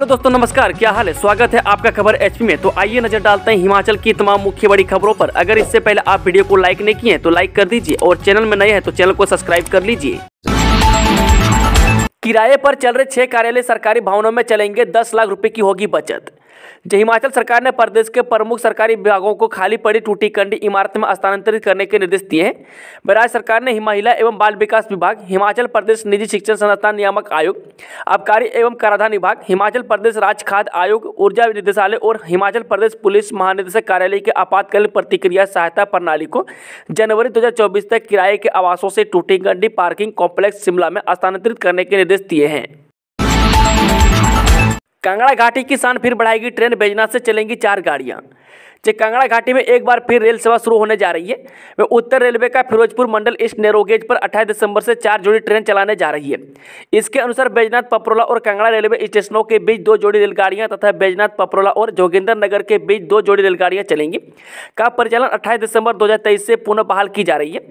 तो दोस्तों नमस्कार, क्या हाल है। स्वागत है आपका खबर एचपी में। तो आइए नजर डालते हैं हिमाचल की तमाम मुख्य बड़ी खबरों पर। अगर इससे पहले आप वीडियो को लाइक नहीं किए हैं तो लाइक कर दीजिए और चैनल में नए हैं तो चैनल को सब्सक्राइब कर लीजिए। किराए पर चल रहे 6 कार्यालय सरकारी भवनों में चलेंगे, 10 लाख रुपए की होगी बचत। हिमाचल सरकार ने प्रदेश के प्रमुख सरकारी विभागों को खाली पड़ी टूटी कंडी इमारत में स्थानांतरित करने के निर्देश दिए हैं। राज्य सरकार ने महिला एवं बाल विकास विभाग, हिमाचल प्रदेश निजी शिक्षण संस्थान नियामक आयोग, आबकारी एवं कराधान विभाग, हिमाचल प्रदेश राज्य खाद्य आयोग, ऊर्जा निदेशालय और हिमाचल प्रदेश पुलिस महानिदेशक कार्यालय के आपातकालीन प्रतिक्रिया सहायता प्रणाली को जनवरी 2024 तक किराए के आवासों से टूटी कंडी पार्किंग कॉम्प्लेक्स शिमला में स्थानांतरित करने के निर्देश दिए हैं। कांगड़ा घाटी की शान फिर बढ़ाएगी ट्रेन, बैजनाथ से चलेंगी 4 गाड़ियां। कांगड़ा घाटी में एक बार फिर रेल सेवा शुरू होने जा रही है। वह उत्तर रेलवे का फिरोजपुर मंडल ईस्ट नैरोगेज पर 28 दिसंबर से 4 जोड़ी ट्रेन चलाने जा रही है। इसके अनुसार बैजनाथ पपरोला और कांगड़ा रेलवे स्टेशनों के बीच 2 जोड़ी रेलगाड़ियां तथा बैजनाथ पपरोला और जोगिंदर नगर के बीच 2 जोड़ी रेलगाड़ियां चलेंगी। का परिचालन 28 दिसंबर 2023 से पुनः बहाल की जा रही है।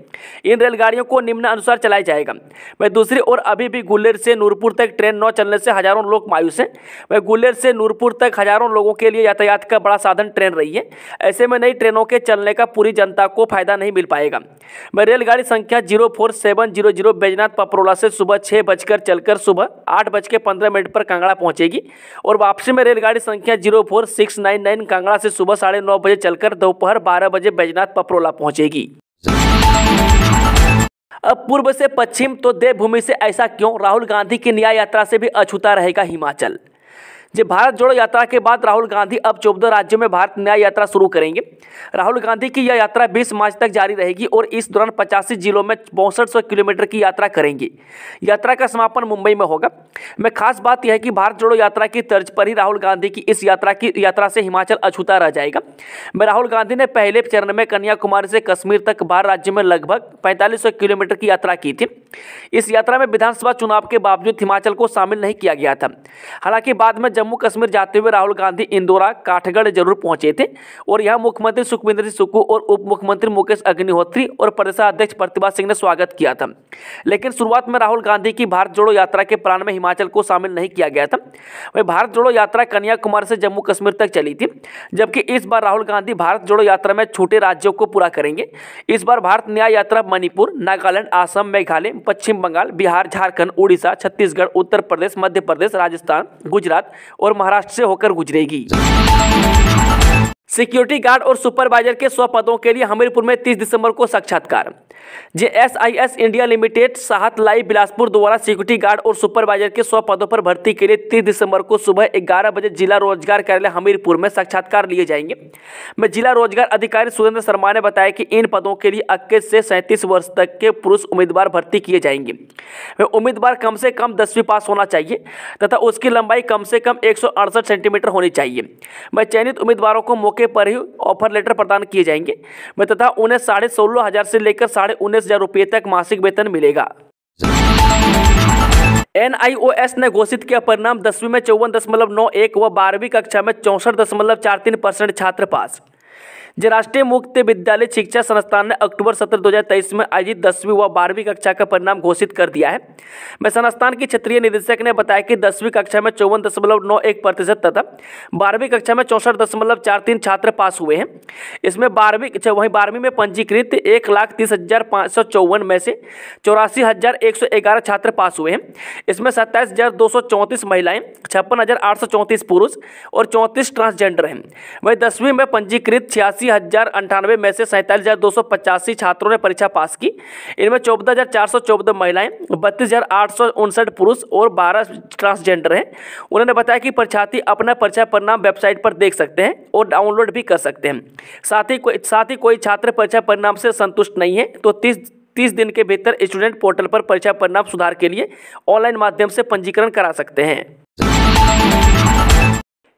इन रेलगाड़ियों को निम्नानुसार चलाया जाएगा। वह दूसरी ओर अभी भी गुलेर से नूरपुर तक ट्रेन न चलने से हजारों लोग मायूस हैं। वह गुलेर से नूरपुर तक हजारों लोगों के लिए यातायात का बड़ा साधन ट्रेन रही है। ऐसे में नई ट्रेनों के चलने का पूरी जनता को फायदा नहीं मिल पाएगा। वह रेलगाड़ी संख्या 04700 बैजनाथ पपरोला से सुबह 6 बजकर चलकर सुबह 8:15 पर कांगड़ा पहुंचेगी और वापसी में रेलगाड़ी संख्या 04699 कांगड़ा से सुबह 9:30 बजे चलकर दोपहर 12 बजे बैजनाथ पपरोला पहुंचेगी। अब पूर्व से पश्चिम तो देवभूमि से ऐसा क्यों, राहुल गांधी की न्याय यात्रा से भी अछूता रहेगा हिमाचल। भारत जोड़ो यात्रा के बाद राहुल गांधी अब 14 राज्यों में भारत न्याय यात्रा शुरू करेंगे। राहुल गांधी की यह यात्रा 20 मार्च तक जारी रहेगी और इस दौरान 85 जिलों में 6200 किलोमीटर की यात्रा करेंगे। यात्रा का समापन मुंबई में होगा। खास बात यह है कि भारत जोड़ो यात्रा की तर्ज पर ही राहुल गांधी की इस यात्रा से हिमाचल अछूता रह जाएगा। राहुल गांधी ने पहले चरण में कन्याकुमारी से कश्मीर तक 12 राज्यों में लगभग 4500 किलोमीटर की यात्रा की थी। इस यात्रा में विधानसभा चुनाव के बावजूद हिमाचल को शामिल नहीं किया गया था। हालांकि बाद में जम्मू कश्मीर जाते हुए राहुल गांधी इंदौरा काठगढ़ जरूर पहुंचे थे और यहां मुख्यमंत्री सुखविंदर सिंह सुक्खू और उप मुख्यमंत्री मुकेश अग्निहोत्री और प्रदेशाध्यक्ष प्रतिभा सिंह ने स्वागत किया था। लेकिन शुरुआत में राहुल गांधी की भारत जोड़ो यात्रा के प्लान में हिमाचल को शामिल नहीं किया गया था। वह भारत जोड़ो यात्रा कन्याकुमारी से जम्मू कश्मीर तक चली थी, जबकि इस बार राहुल गांधी भारत जोड़ो यात्रा में छूटे राज्यों को पूरा करेंगे। इस बार भारत न्याय यात्रा मणिपुर, नागालैंड, असम, मेघालय, पश्चिम बंगाल, बिहार, झारखंड, उड़ीसा, छत्तीसगढ़, उत्तर प्रदेश, मध्य प्रदेश, राजस्थान, गुजरात और महाराष्ट्र से होकर गुजरेगी। सिक्योरिटी गार्ड और सुपरवाइजर के 100 पदों के लिए हमीरपुर में 30 दिसंबर को साक्षात्कार। SIS इंडिया लिमिटेड साहत लाई बिलासपुर द्वारा सिक्योरिटी गार्ड और सुपरवाइजर के 100 पदों पर भर्ती के लिए 30 दिसंबर को सुबह 11 बजे जिला रोजगार कार्यालय हमीरपुर में साक्षात्कार लिए जाएंगे। जिला रोजगार अधिकारी सुरेंद्र शर्मा ने बताया कि इन पदों के लिए 21 से 37 वर्ष तक के पुरुष उम्मीदवार भर्ती किए जाएंगे। उम्मीदवार कम से कम 10वीं पास होना चाहिए तथा उसकी लंबाई कम से कम 168 सेंटीमीटर होनी चाहिए। चयनित उम्मीदवारों को मौके पर ही ऑफर लेटर प्रदान किए जाएंगे तथा उन्हें 16,500 से लेकर 19,500 रुपये तक मासिक वेतन मिलेगा। NIOS ने घोषित किया परिणाम, 10वीं में 54.91 व 12वीं कक्षा में 64.43% छात्र पास। राष्ट्रीय मुक्त विद्यालय शिक्षा संस्थान ने अक्टूबर 17, 2023 में आयोजित 10वीं व 12वीं कक्षा का परिणाम घोषित कर दिया है। संस्थान की क्षेत्रीय निदेशक ने बताया कि 10वीं कक्षा में 54.91% तथा 12वीं कक्षा में 64.43 छात्र पास हुए हैं। इसमें 12वीं में पंजीकृत 1,30,554 में से 84,111 छात्र पास हुए हैं। इसमें 27,234 महिलाएं, 56,834 पुरुष और 34 ट्रांसजेंडर हैं। वहीं 10वीं में पंजीकृत 86,098 में से 47,285 छात्रों ने परीक्षा पास की। इनमें 14,414 महिलाएं, 32,859 पुरुष और 12 ट्रांसजेंडर हैं। उन्होंने बताया कि परीक्षार्थी अपना परीक्षा परिणाम वेबसाइट पर देख सकते हैं और डाउनलोड भी कर सकते हैं। साथ ही कोई छात्र परीक्षा परिणाम से संतुष्ट नहीं है तो 30 दिन के भीतर स्टूडेंट पोर्टल पर परीक्षा परिणाम सुधार के लिए ऑनलाइन माध्यम से पंजीकरण करा सकते हैं।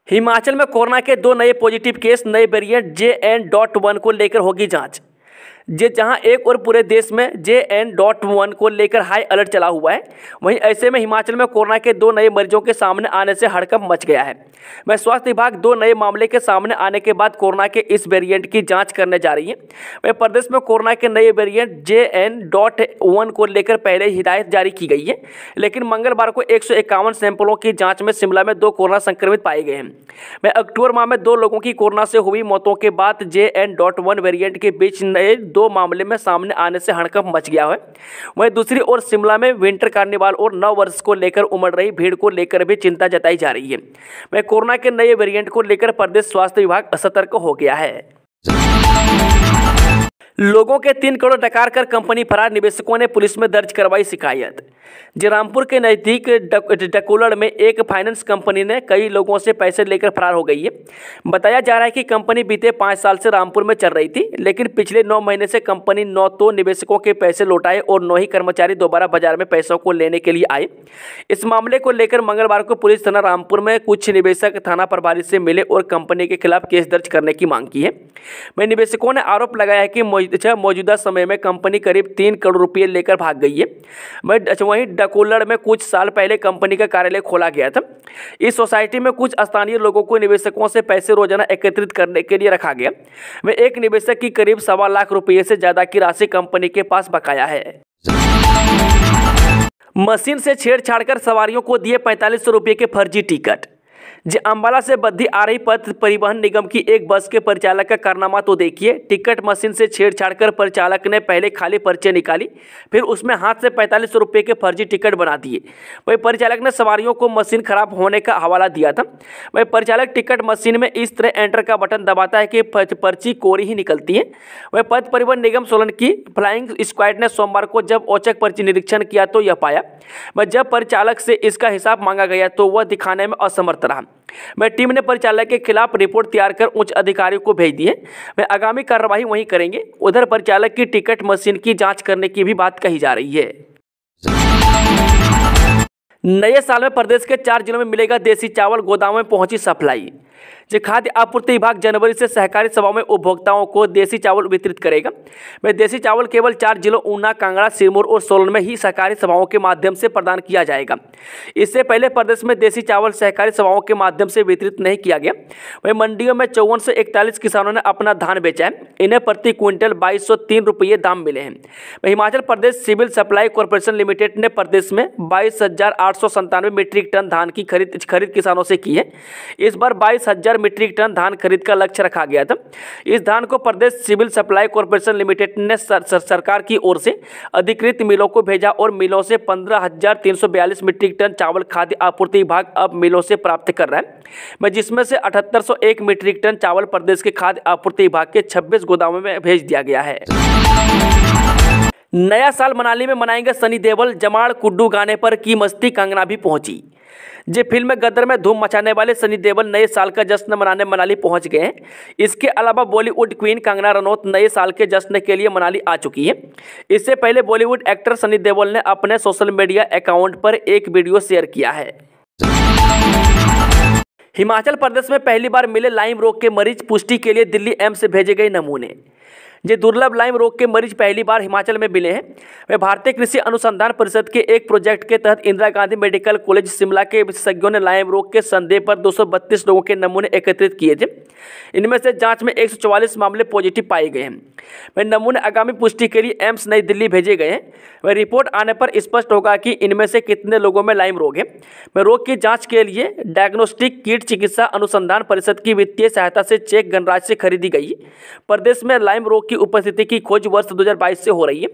हिमाचल में कोरोना के 2 नए पॉजिटिव केस, नए वेरिएंट JN.1 को लेकर होगी जांच। जहां एक और पूरे देश में JN.1 को लेकर हाई अलर्ट चला हुआ है, वहीं ऐसे में हिमाचल में कोरोना के 2 नए मरीजों के सामने आने से हड़कंप मच गया है। वह स्वास्थ्य विभाग 2 नए मामले के सामने आने के बाद कोरोना के इस वेरिएंट की जांच करने जा रही है। वह प्रदेश में कोरोना के नए वेरिएंट JN.1 को लेकर पहले ही हिदायत जारी की गई है, लेकिन मंगलवार को 151 सैंपलों की जाँच में शिमला में 2 कोरोना संक्रमित पाए गए हैं। वह अक्टूबर माह में 2 लोगों की कोरोना से हुई मौतों के बाद JN.1 वेरिएंट के बीच नए 2 मामले में सामने आने से हड़कंप मच गया है। वहीं दूसरी ओर शिमला में विंटर कार्निवाल और नव वर्ष को लेकर उमड़ रही भीड़ को लेकर भी चिंता जताई जा रही है। वह कोरोना के नए वेरिएंट को लेकर प्रदेश स्वास्थ्य विभाग सतर्क हो गया है। लोगों के 3 करोड़ डकार कर कंपनी फरार, निवेशकों ने पुलिस में दर्ज करवाई शिकायत। रामपुर के नज़दीक डकोलड़ में एक फाइनेंस कंपनी ने कई लोगों से पैसे लेकर फरार हो गई है। बताया जा रहा है कि कंपनी बीते 5 साल से रामपुर में चल रही थी, लेकिन पिछले 9 महीने से कंपनी 9 तो निवेशकों के पैसे लौटाए और 9 ही कर्मचारी दोबारा बाजार में पैसों को लेने के लिए आए। इस मामले को लेकर मंगलवार को पुलिस थाना रामपुर में कुछ निवेशक थाना प्रभारी से मिले और कंपनी के खिलाफ केस दर्ज करने की मांग की है। वहीं निवेशकों ने आरोप लगाया है कि मौजूदा समय में कंपनी करीब 3 करोड़ रुपये लेकर भाग गई है। वहीं डकोलड़ में कुछ साल पहले कंपनी का कार्यालय खोला गया था। इस सोसाइटी में कुछ स्थानीय लोगों को निवेशकों से पैसे रोजाना एकत्रित करने के लिए रखा गया। वह एक निवेशक की करीब 1.25 लाख रुपये से ज्यादा की राशि कंपनी के पास बकाया है। मशीन से छेड़छाड़ कर सवारियों को दिए 4500 रुपये के फर्जी टिकट। अंबाला से बद्दी आ रही पथ परिवहन निगम की एक बस के परिचालक का कारनामा तो देखिए। टिकट मशीन से छेड़छाड़ कर परिचालक ने पहले खाली पर्चे निकाली, फिर उसमें हाथ से 4500 रुपये के फर्जी टिकट बना दिए। वही परिचालक ने सवारियों को मशीन खराब होने का हवाला दिया था। वही परिचालक टिकट मशीन में इस तरह एंटर का बटन दबाता है कि पर्ची कोरी ही निकलती है। वह पथ परिवहन निगम सोलन की फ्लाइंग स्क्वाड ने सोमवार को जब औचक पर्ची निरीक्षण किया तो यह पाया। वह जब परिचालक से इसका हिसाब मांगा गया तो वह दिखाने में असमर्थ रहा। वह टीम ने परिचालक के खिलाफ रिपोर्ट तैयार कर उच्च अधिकारियों को भेज दी है। वह आगामी कार्रवाई वहीं करेंगे। उधर परिचालक की टिकट मशीन की जांच करने की भी बात कही जा रही है। नए साल में प्रदेश के 4 जिलों में मिलेगा देसी चावल, गोदामों में पहुंची सप्लाई। खाद्य आपूर्ति विभाग जनवरी से सहकारी सभाओं में उपभोक्ताओं को देसी चावल वितरित करेगा। वह देसी चावल केवल 4 जिलों ऊना, कांगड़ा, सिरमौर और सोलन में ही सहकारी सभाओं के माध्यम से प्रदान किया जाएगा। इससे पहले प्रदेश में देसी चावल सहकारी सभाओं के माध्यम से वितरित नहीं किया गया। वहीं मंडियों में 54 से 41 किसानों ने अपना धान बेचा है। इन्हें प्रति क्विंटल 2203 रुपये दाम मिले हैं। Himachal Pradesh civil supply corporation limited ने प्रदेश में 22,897 मीट्रिक टन धान की खरीद किसानों से की है। इस बार 22,000 मीट्रिक टन धान खरीद का लक्ष्य रखा गया था। इस धान को प्रदेश सिविल सप्लाई कॉर्पोरेशन लिमिटेड ने सरकार की ओर से अधिकृत मिलों को भेजा और मिलों से 15,342 मीट्रिक टन चावल खाद्य आपूर्ति विभाग अब मिलों से प्राप्त कर रहा है, जिसमें से 7,801 मीट्रिक टन चावल प्रदेश के खाद्य आपूर्ति विभाग के 26 गोदामों में भेज दिया गया है। नया साल मनाली में मनाएंगे सनी देओल, जमाड़ कुड्डू गाने पर की मस्ती, कंगना भी पहुंची। फिल्म गदर में धूम मचाने वाले सनी देओल नए साल का जश्न मनाने मनाली पहुंच गए हैं। इसके अलावा बॉलीवुड क्वीन कंगना रनौत नए साल के जश्न के लिए मनाली आ चुकी है। इससे पहले बॉलीवुड एक्टर सनी देओल ने अपने सोशल मीडिया अकाउंट पर एक वीडियो शेयर किया है। हिमाचल प्रदेश में पहली बार मिले लाइम रोग के मरीज, पुष्टि के लिए दिल्ली एम्स से भेजे गए नमूने। दुर्लभ लाइम रोग के मरीज पहली बार हिमाचल में मिले हैं। वे भारतीय कृषि अनुसंधान परिषद के एक प्रोजेक्ट के तहत इंदिरा गांधी मेडिकल कॉलेज शिमला के विशेषज्ञों ने लाइम रोग के संदेह पर 232 लोगों के नमूने एकत्रित किए थे। इनमें से जांच में 144 मामले पॉजिटिव पाए गए हैं। वे नमूने आगामी पुष्टि के लिए एम्स नई दिल्ली भेजे गए हैं। वह रिपोर्ट आने पर स्पष्ट होगा कि इनमें से कितने लोगों में लाइम रोग है। वह रोग की जाँच के लिए डायग्नोस्टिक किट चिकित्सा अनुसंधान परिषद की वित्तीय सहायता से चेक गणराज से खरीदी गई। प्रदेश में लाइम रोग उपस्थिति की खोज वर्ष 2022 से हो रही है।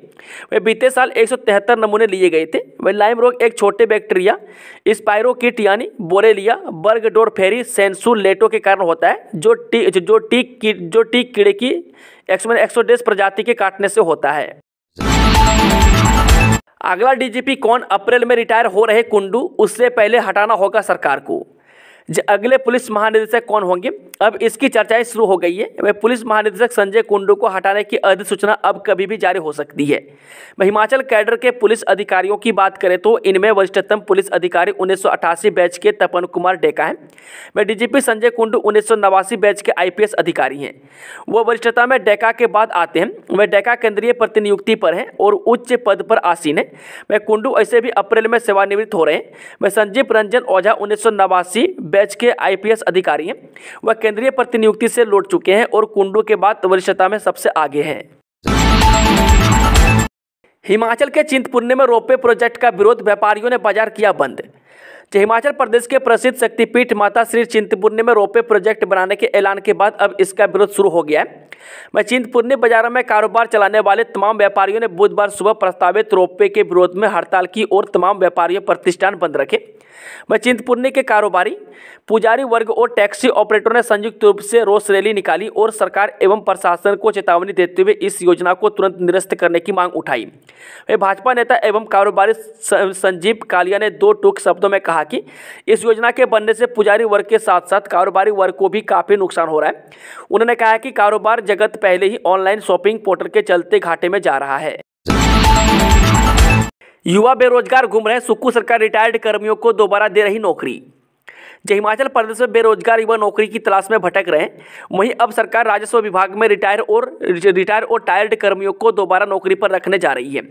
वह बीते साल 173 नमूने लिए गए थे। वह लाइम रोग एक छोटे बैक्टीरिया स्पाइरोकीट यानी बोरेलिया बर्गडोरफेरी सेंसुलेटो के कारण होता है, जो टीक कीड़े की एक्सोडेस प्रजाति के काटने से होता है। अगला डीजीपी कौन? अप्रैल में रिटायर हो रहे कुंडू, उससे पहले हटाना होगा सरकार को। अगले पुलिस महानिदेशक कौन होंगे, अब इसकी चर्चाएं शुरू हो गई है। वह पुलिस महानिदेशक संजय कुंडू को हटाने की अधिसूचना अब कभी भी जारी हो सकती है। हिमाचल कैडर के पुलिस अधिकारियों की बात करें तो इनमें वरिष्ठतम पुलिस अधिकारी 1988 बैच के तपन कुमार डेका हैं। वह डीजीपी संजय कुंडू 1989 बैच के आईपीएस अधिकारी हैं। वो वरिष्ठता में डेका के बाद आते हैं। वह डेका केंद्रीय प्रतिनियुक्ति पर हैं और उच्च पद पर आसीन है। वह कुंडू ऐसे भी अप्रैल में सेवानिवृत्त हो रहे हैं। वह संजीव रंजन ओझा 1989 बैच के आईपीएस अधिकारी हैं। वह केंद्रीय प्रतिनियुक्ति से लौट चुके हैं और कुंडू के बाद वरिष्ठता में सबसे आगे हैं। हिमाचल के चिंतपूर्णी में रोपवे प्रोजेक्ट का विरोध, व्यापारियों ने बाजार किया बंद। हिमाचल प्रदेश के प्रसिद्ध शक्तिपीठ माता श्री चिंतपूर्णी में रोपवे प्रोजेक्ट बनाने के ऐलान के बाद अब इसका विरोध शुरू हो गया है। चिंतपूर्णी बाजारों में कारोबार चलाने वाले तमाम व्यापारियों ने बुधवार सुबह प्रस्तावित रोपवे के विरोध में हड़ताल की और तमाम व्यापारियों प्रतिष्ठान बंद रखे। चिंतपूर्णी के कारोबारी, पुजारी वर्ग और टैक्सी ऑपरेटरों ने संयुक्त रूप से रोष रैली निकाली और सरकार एवं प्रशासन को चेतावनी देते हुए इस योजना को तुरंत निरस्त करने की मांग उठाई। भाजपा नेता एवं कारोबारी संजीव कालिया ने दो टूक शब्दों में कहा कि इस योजना के बनने से पुजारी वर्ग के साथ साथ कारोबारी वर्ग को भी काफी नुकसान हो रहा है। उन्होंने कहा कि कारोबार जगत पहले ही ऑनलाइन शॉपिंग पोर्टल के चलते घाटे में जा रहा है। युवा बेरोजगार घूम रहे, सुक्खू सरकार रिटायर्ड कर्मियों को दोबारा दे रही नौकरी। हिमाचल प्रदेश में बेरोजगार युवा नौकरी की तलाश में भटक रहे हैं। वहीं अब सरकार राजस्व विभाग में रिटायर और टायर्ड कर्मियों को दोबारा नौकरी पर रखने जा रही है।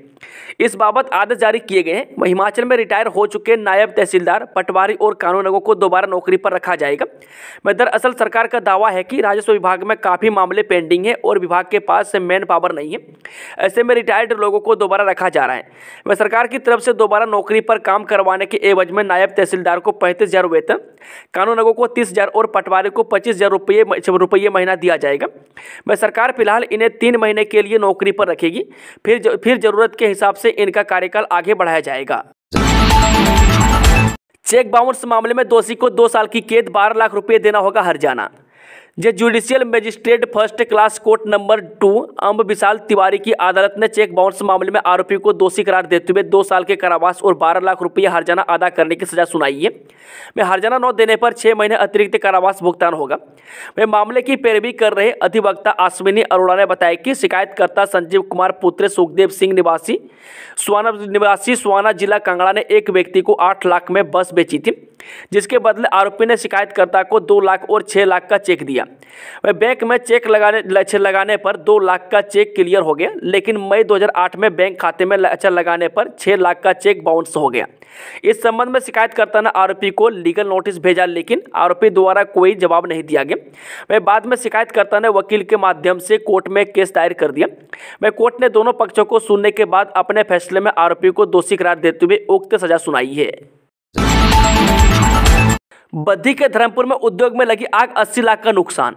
इस बाबत आदेश जारी किए गए हैं। हिमाचल में रिटायर हो चुके नायब तहसीलदार, पटवारी और कानूनगों को दोबारा नौकरी पर रखा जाएगा। दरअसल सरकार का दावा है कि राजस्व विभाग में काफ़ी मामले पेंडिंग है और विभाग के पास मैन पावर नहीं है। ऐसे में रिटायर्ड लोगों को दोबारा रखा जा रहा है। सरकार की तरफ से दोबारा नौकरी पर काम करवाने के एवज में नायब तहसीलदार को 35,000 वेतन, कानूनगों को 30,000 और पटवारी को 25,000 रुपये महीना दिया जाएगा। सरकार फिलहाल इन्हें 3 महीने के लिए नौकरी पर रखेगी, फिर जरूरत के हिसाब से इनका कार्यकाल आगे बढ़ाया जाएगा। चेक बाउंस मामले में दोषी को 2 साल की कैद, 12 लाख रुपये देना होगा हर्जाना। Judicial magistrate first class court number 2 अम्ब विशाल तिवारी की अदालत ने चेक बाउंस मामले में आरोपी को दोषी करार देते हुए 2 साल के कारावास और 12 लाख रुपये हर्जाना अदा करने की सजा सुनाई है। हर्जाना न देने पर 6 महीने अतिरिक्त कारावास भुगतान होगा। मामले की पैरवी कर रहे अधिवक्ता अश्विनी अरोड़ा ने बताया कि शिकायतकर्ता संजीव कुमार पुत्र सुखदेव सिंह निवासी स्वाना जिला कांगड़ा ने एक व्यक्ति को 8 लाख में बस बेची थी, जिसके बदले आरोपी ने शिकायतकर्ता को 2 लाख और 6 लाख का चेक दिया। बैंक में चेक लगाने पर 2 लाख का चेक क्लियर हो गया, लेकिन मई 2008 में बैंक खाते में लगाने पर 6 लाख का चेक बाउंस हो गया। इस संबंध में शिकायतकर्ता ने आरोपी को लीगल नोटिस भेजा, लेकिन आरोपी द्वारा कोई जवाब नहीं दिया गया। बाद में शिकायतकर्ता ने वकील के माध्यम से कोर्ट में केस दायर कर दिया। कोर्ट ने दोनों पक्षों को सुनने के बाद अपने फैसले में आरोपी को दोषी करार देते हुए उक्त सजा सुनाई है। बद्दी के धर्मपुर में उद्योग में लगी आग, 80 लाख का नुकसान।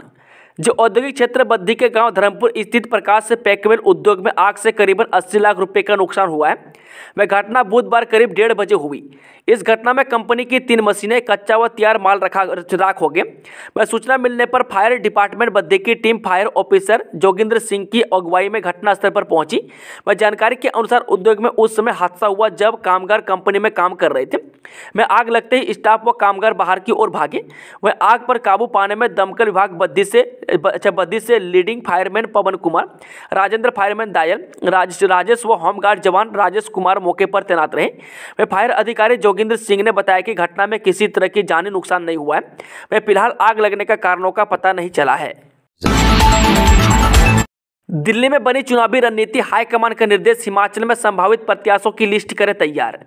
औद्योगिक क्षेत्र बद्दी के गांव धर्मपुर स्थित प्रकाश से पैकवेल उद्योग में आग से करीबन 80 लाख रुपए का नुकसान हुआ है। घटना बुधवार करीब 1:30 बजे हुई। इस घटना में कंपनी की 3 मशीनें, कच्चा व तैयार माल राख हो गए। सूचना मिलने पर फायर डिपार्टमेंट बद्दी की team fire officer Joginder Singh की अगुवाई में घटनास्थल पर पहुंची। जानकारी के अनुसार उद्योग में उस समय हादसा हुआ जब कामगार कंपनी में काम कर रहे थे। आग लगते ही स्टाफ व कामगार बाहर की ओर भागे। आग पर काबू पाने में दमकल विभाग बद्दी से लीडिंग फायरमैन पवन कुमार, राजेंद्र फायरमैन दायल, राजेश व होमगार्ड जवान राजेश कुमार मौके पर तैनात रहे। फायर अधिकारी जोगिंद्र सिंह ने बताया कि घटना में किसी तरह की जानी नुकसान नहीं हुआ है। फिलहाल आग लगने का कारणों का पता नहीं चला है। दिल्ली में बनी चुनावी रणनीति, हाईकमान का निर्देश, हिमाचल में संभावित प्रत्याशियों की लिस्ट करें तैयार।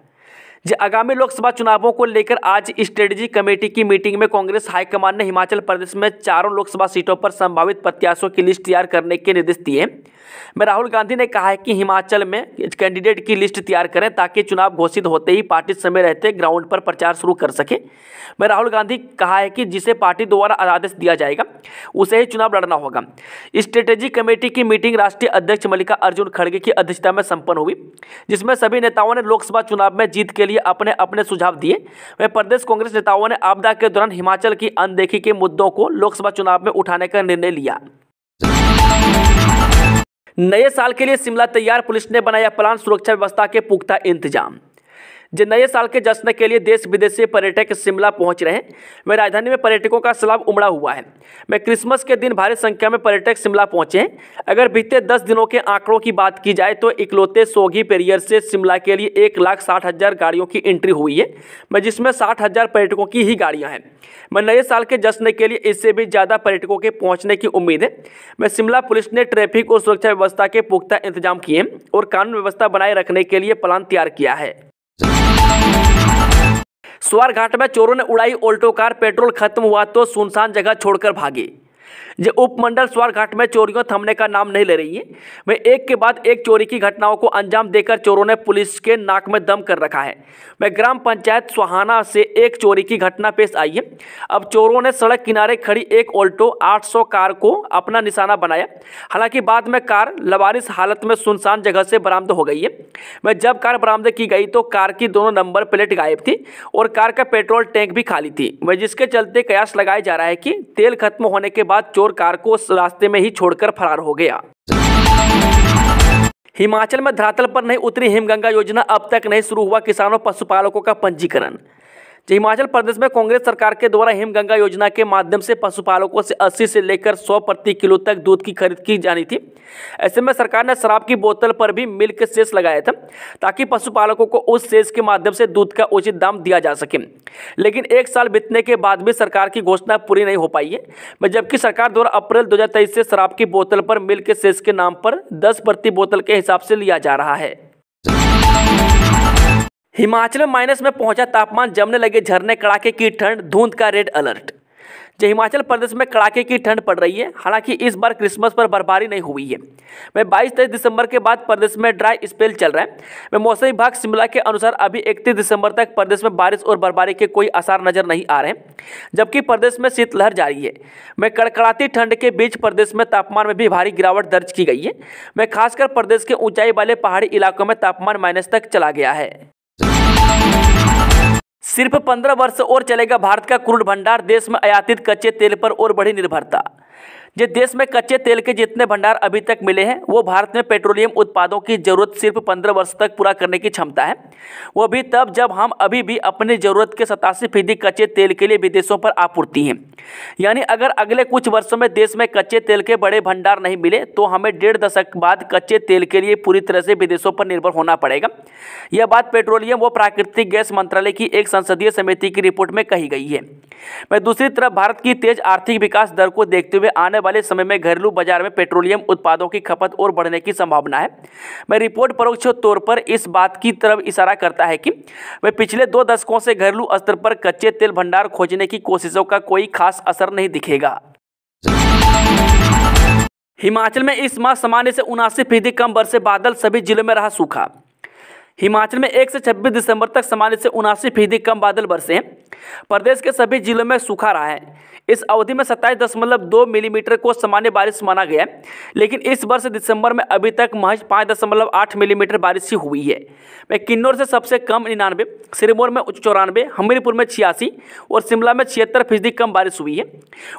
आगामी लोकसभा चुनावों को लेकर आज स्ट्रेटेजी कमेटी की मीटिंग में कांग्रेस हाईकमान ने हिमाचल प्रदेश में 4 लोकसभा सीटों पर संभावित प्रत्याशियों की लिस्ट तैयार करने के निर्देश दिए। राहुल गांधी ने कहा है कि हिमाचल में कैंडिडेट की लिस्ट तैयार करें ताकि चुनाव घोषित होते ही पार्टी समय रहते ग्राउंड पर प्रचार शुरू कर सके। राहुल गांधी कहा है कि जिसे पार्टी द्वारा आदेश दिया जाएगा उसे ही चुनाव लड़ना होगा। स्ट्रेटेजी कमेटी की मीटिंग राष्ट्रीय अध्यक्ष मल्लिका अर्जुन खड़गे की अध्यक्षता में संपन्न हुई, जिसमें सभी नेताओं ने लोकसभा चुनाव में जीत के लिए अपने अपने सुझाव दिए। प्रदेश कांग्रेस नेताओं ने आपदा के दौरान हिमाचल की अनदेखी के मुद्दों को लोकसभा चुनाव में उठाने का निर्णय लिया। नए साल के लिए शिमला तैयार, पुलिस ने बनाया प्लान, सुरक्षा व्यवस्था के पुख्ता इंतजाम। जो नए साल के जश्न के लिए देश विदेश से पर्यटक शिमला पहुंच रहे हैं। वह राजधानी में पर्यटकों का सैलाब उमड़ा हुआ है। मैं क्रिसमस के दिन भारी संख्या में पर्यटक शिमला पहुंचे हैं। अगर बीते 10 दिनों के आंकड़ों की बात की जाए तो इकलौते सोगी पेरियर से शिमला के लिए 1,60,000 गाड़ियों की एंट्री हुई है, मैं जिसमें 60,000 पर्यटकों की ही गाड़ियां हैं। मैं नए साल के जश्न के लिए इससे भी ज़्यादा पर्यटकों के पहुंचने की उम्मीद है। मैं शिमला पुलिस ने ट्रैफिक और सुरक्षा व्यवस्था के पुख्ता इंतजाम किए हैं और कानून व्यवस्था बनाए रखने के लिए प्लान तैयार किया है। स्वारघाट में चोरों ने उड़ाई ऑल्टो कार, पेट्रोल खत्म हुआ तो सुनसान जगह छोड़कर भागे। जो उपमंडल स्वारघाट में चोरियां थमने का नाम नहीं ले रही है। वह एक के बाद एक चोरी की घटनाओं को अंजाम देकर चोरों ने पुलिस के नाक में दम कर रखा है। वह ग्राम पंचायत सुहाना से एक चोरी की घटना पेश आई है। अब चोरों ने सड़क किनारे खड़ी एक ऑल्टो 800 कार को अपना निशाना बनाया। हालांकि बाद में कार लवारिस हालत में सुनसान जगह से बरामद हो गई है। वह जब कार बरामद की गई तो कार की दोनों नंबर प्लेट गायब थी और कार का पेट्रोल टैंक भी खाली थी। वह जिसके चलते कयास लगाया जा रहा है कि तेल खत्म होने के बाद चोर कार को उस रास्ते में ही छोड़कर फरार हो गया। हिमाचल में धरातल पर नहीं उतरी हिमगंगा योजना, अब तक नहीं शुरू हुआ किसानों पशुपालकों का पंजीकरण। हिमाचल प्रदेश में कांग्रेस सरकार के द्वारा हिमगंगा योजना के माध्यम से पशुपालकों से 80 से लेकर 100 प्रति किलो तक दूध की खरीद की जानी थी। ऐसे में सरकार ने शराब की बोतल पर भी मिल्क सेस लगाया था ताकि पशुपालकों को उस सेस के माध्यम से दूध का उचित दाम दिया जा सके। लेकिन एक साल बीतने के बाद भी सरकार की घोषणा पूरी नहीं हो पाई है, जबकि सरकार द्वारा अप्रैल 2023 से शराब की बोतल पर मिल्क सेस के नाम पर 10 प्रति बोतल के हिसाब से लिया जा रहा है। हिमाचल में माइनस में पहुंचा तापमान, जमने लगे झरने, कड़ाके की ठंड, धुंध का रेड अलर्ट। जो हिमाचल प्रदेश में कड़ाके की ठंड पड़ रही है। हालांकि इस बार क्रिसमस पर बर्फबारी नहीं हुई है। वह 22-23 दिसंबर के बाद प्रदेश में ड्राई स्पेल चल रहा है। वह मौसम विभाग शिमला के अनुसार अभी 31 दिसंबर तक प्रदेश में बारिश और बर्फबारी के कोई आसार नजर नहीं आ रहे हैं, जबकि प्रदेश में शीतलहर जारी है। वह कड़कड़ाती ठंड के बीच प्रदेश में तापमान में भी भारी गिरावट दर्ज की गई है। वह खासकर प्रदेश के ऊंचाई वाले पहाड़ी इलाकों में तापमान माइनस तक चला गया है। सिर्फ 15 वर्ष और चलेगा भारत का क्रूड भंडार, देश में आयातित कच्चे तेल पर और बढ़ी निर्भरता। जो देश में कच्चे तेल के जितने भंडार अभी तक मिले हैं वो भारत में पेट्रोलियम उत्पादों की जरूरत सिर्फ 15 वर्ष तक पूरा करने की क्षमता है। वो भी तब जब हम अभी भी अपनी जरूरत के 87% कच्चे तेल के लिए विदेशों पर आपूर्ति हैं। यानी अगर अगले कुछ वर्षों में देश में कच्चे तेल के बड़े भंडार नहीं मिले तो हमें 1.5 दशक बाद कच्चे तेल के लिए पूरी तरह से विदेशों पर निर्भर होना पड़ेगा। यह बात पेट्रोलियम व प्राकृतिक गैस मंत्रालय की एक संसदीय समिति की रिपोर्ट में कही गई है। वह दूसरी तरफ भारत की तेज आर्थिक विकास दर को देखते हुए आने वाले समय में घरेलू बाजार में पेट्रोलियम उत्पादों की खपत और बढ़ने की संभावना है। वह रिपोर्ट परोक्ष तौर पर इस बात की तरफ इशारा करता है कि वह पिछले 2 दशकों से घरेलू स्तर पर कच्चे तेल भंडार खोजने की कोशिशों का कोई खास असर नहीं दिखेगा। हिमाचल में इस माह सामान्य से 79% कम बरसे बादल, सभी जिलों में रहा सूखा। हिमाचल में 1 से 26 दिसंबर तक सामान्य से 79% कम बादल बरसे हैं। प्रदेश के सभी जिलों में सूखा रहा है। इस अवधि में 27.2 मिलीमीटर को सामान्य बारिश माना गया है, लेकिन इस वर्ष दिसंबर में अभी तक महज 5.8 मिलीमीटर बारिश ही हुई है। वह किन्नौर से सबसे कम 99, सिरमौर में 94, हमीरपुर में 86 और शिमला में 76% कम बारिश हुई है।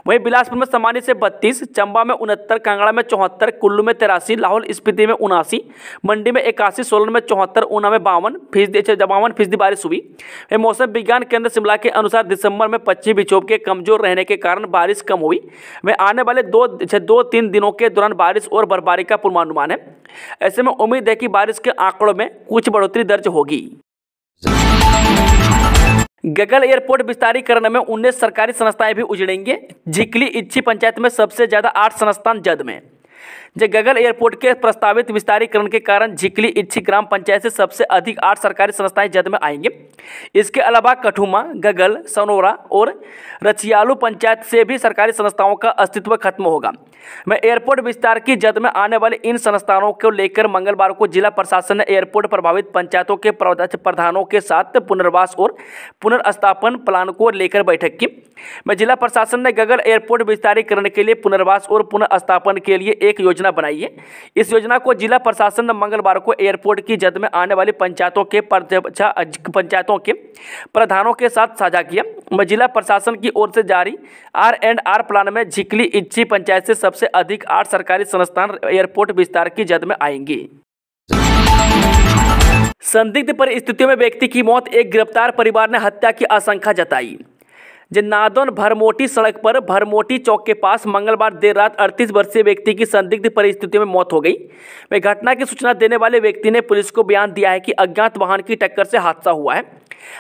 वहीं बिलासपुर में सामान्य से 32, चंबा में 69, कांगड़ा में 74, कुल्लू में 83, लाहौल स्पीति में 79, मंडी में 81, सोलन में 74, ऊना में 52% बारिश हुई। मौसम विज्ञान केंद्र शिमला के अनुसार दिसंबर में पश्चिमी विक्षोभ के कमजोर रहने के कारण बारिश कम हुई। वह आने वाले 2-3 दिनों के दौरान बारिश और बर्फबारी का पूर्वानुमान है। ऐसे में उम्मीद है कि बारिश के आंकड़ों में कुछ बढ़ोतरी दर्ज होगी। गगल एयरपोर्ट विस्तारीकरण में 19 सरकारी संस्थाएं भी उजड़ेंगे। झिकली इच्छी पंचायत में सबसे ज्यादा 8 संस्थान जद में। गगल एयरपोर्ट के प्रस्तावित विस्तारीकरण के कारण झिकली इच्छी ग्राम पंचायत से सबसे अधिक 8 सरकारी संस्थाएं जद में आएंगे। इसके अलावा कठुमा, गगल, सनोरा और रचियालू पंचायत से भी सरकारी संस्थाओं का अस्तित्व खत्म होगा। मैं एयरपोर्ट विस्तार की जद में आने वाले इन संस्थानों को लेकर मंगलवार को जिला प्रशासन ने एयरपोर्ट प्रभावित पंचायतों के प्रधानों के साथ पुनर्वास और पुनर्स्थापन प्लान को लेकर बैठक की। मैं जिला प्रशासन ने गगल एयरपोर्ट विस्तारीकरण के लिए पुनर्वास और पुनर्स्थापन के लिए एक योजना बनाई है। इस योजना को जिला प्रशासन ने मंगलवार को एयरपोर्ट की जद में आने वाली पंचायतों के प्रधानों के साथ साझा किया। मैं जिला प्रशासन की ओर से जारी R&R प्लान में झिकली इच्छी पंचायत से सबसे अधिक 8 सरकारी संस्थान एयरपोर्ट विस्तार की जद में आएंगे। संदिग्ध परिस्थितियों में व्यक्ति की मौत, एक गिरफ्तार परिवार ने हत्या की आशंका जताई। नादौन भरमोटी सड़क पर भरमोटी चौक के पास मंगलवार देर रात 38 वर्षीय व्यक्ति की संदिग्ध परिस्थितियों में मौत हो गई। वह घटना की सूचना देने वाले व्यक्ति ने पुलिस को बयान दिया है कि अज्ञात वाहन की टक्कर से हादसा हुआ है।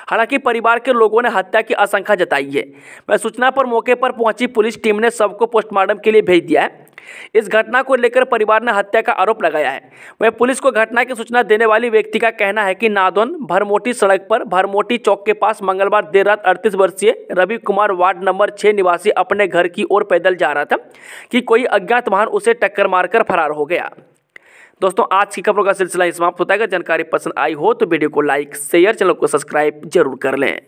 हालांकि परिवार के लोगों ने हत्या की आशंका जताई है। वह सूचना पर मौके पर पहुंची पुलिस टीम ने शव को पोस्टमार्टम के लिए भेज दिया है। इस घटना को लेकर परिवार ने हत्या का आरोप लगाया है। वह पुलिस को घटना की सूचना देने वाली व्यक्ति का कहना है कि नादौन भरमोटी सड़क पर भरमोटी चौक के पास मंगलवार देर रात 38 वर्षीय रवि कुमार वार्ड नंबर 6 निवासी अपने घर की ओर पैदल जा रहा था कि कोई अज्ञात वाहन उसे टक्कर मारकर फरार हो गया। दोस्तों, आज की खबरों का सिलसिला समाप्त होता है। अगर जानकारी पसंद आई हो तो वीडियो को लाइक, शेयर, चैनल को सब्सक्राइब जरूर कर लें।